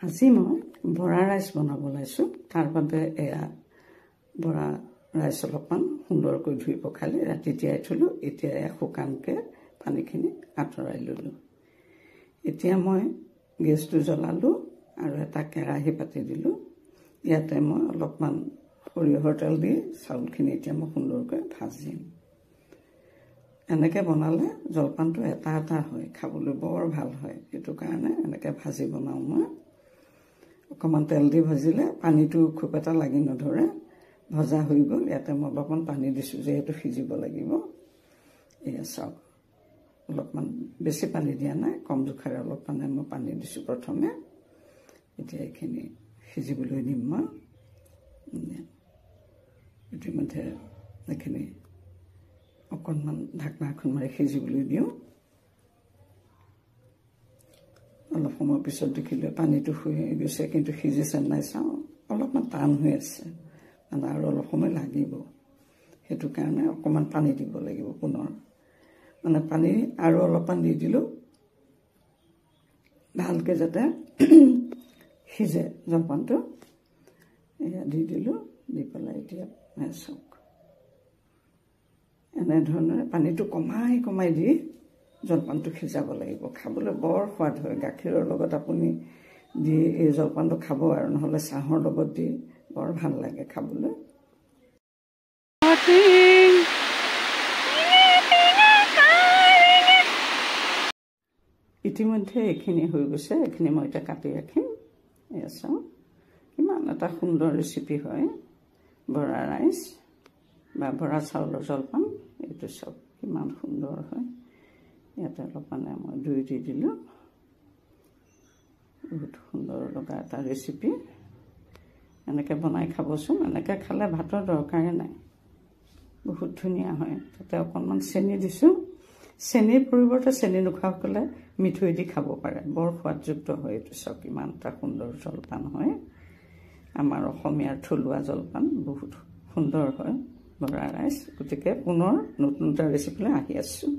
আজি মই বৰা ৰাইচ বনাব লাইছোঁ। তাৰ বাবে এয়া বৰা ৰাইচ অলপমান সুন্দৰকৈ ধুই পখালি ৰাতি তিয়াই থলোঁ। এতিয়া এয়া শুকানকৈ পানীখিনি আঁতৰাই ল'লোঁ। এতিয়া মই গেছটো জ্বলালোঁ আৰু এটা কেৰাহী পাতি দিলোঁ। ইয়াতে মই অলপমান সৰিয়হৰ তেল দি চাউলখিনি এতিয়া মই সুন্দৰকৈ ভাজিম। এনেকৈ বনালে জলপানটো এটা এটা হয়, খাবলৈ বৰ ভাল হয়। সেইটো কাৰণে এনেকৈ ভাজি বনাওঁ মই। অকণমান তেল দি ভাজিলে পানীটো খুব এটা লাগি নধৰে। ভজা হৈ গ'ল। ইয়াতে মই অলপমান পানী দিছোঁ, যিহেতু সিজিব লাগিব। এয়া চাওক, অলপমান বেছি পানী দিয়া নাই, কম জোখাৰে অলপমানে মই পানী দিছোঁ প্ৰথমে। এতিয়া এইখিনি সিজিবলৈ দিম মই। ইতিমধ্যে এইখিনি অকণমান ঢাকনা এখন মাৰি সিজিবলৈ দিওঁ। অলপ সময়ৰ পিছত দেখিলে পানীটো শুহি গৈছে, কিন্তু সিজিছে নাই চাওঁ, অলপমান টান হৈ আছে, মানে আৰু অলপ সময় লাগিব। সেইটো কাৰণে অকণমান পানী দিব লাগিব পুনৰ। মানে পানী আৰু অলপমান দি দিলোঁ, ভালকৈ যাতে সিজে জলপানটো। এয়া দি দিলোঁ, দি পেলাই এতিয়া চাওক, এনেধৰণে পানীটো কমাই কমাই দি জলপানটো সিজাব লাগিব। খাবলৈ বৰ সোৱাদ হয়। গাখীৰৰ লগত আপুনি দি এই জলপানটো খাব, আৰু নহ'লে চাহৰ লগত দি বৰ ভাল লাগে খাবলৈ। ইতিমধ্যে এইখিনি হৈ গৈছে। এইখিনি মই এতিয়া কাটি ৰাখিম। এয়া চাওঁ, কিমান এটা সুন্দৰ ৰেচিপি হয় বৰা ৰাইচ বা বৰা চাউলৰ জলপান। এইটো চাওক কিমান সুন্দৰ হয়। ইয়াতে অলপমানে মই দৈ দি দিলোঁ। বহুত সুন্দৰ লগা এটা ৰেচিপি। এনেকৈ বনাই খাবচোন। এনেকৈ খালে ভাতৰ দৰকাৰে নাই, বহুত ধুনীয়া হয়। তাতে অকণমান চেনি দিছোঁ। চেনিৰ পৰিৱৰ্তে চেনি নোখোৱাসকলে মিঠৈ দি খাব পাৰে, বৰ সোৱাদযুক্ত হয়। এইটো চাওক কিমান এটা সুন্দৰ জলপান হয়। আমাৰ অসমীয়াৰ থলুৱা জলপান বহুত সুন্দৰ হয় বৰা ৰাইচ। গতিকে পুনৰ নতুন এটা ৰেচিপিলৈ আহি আছোঁ।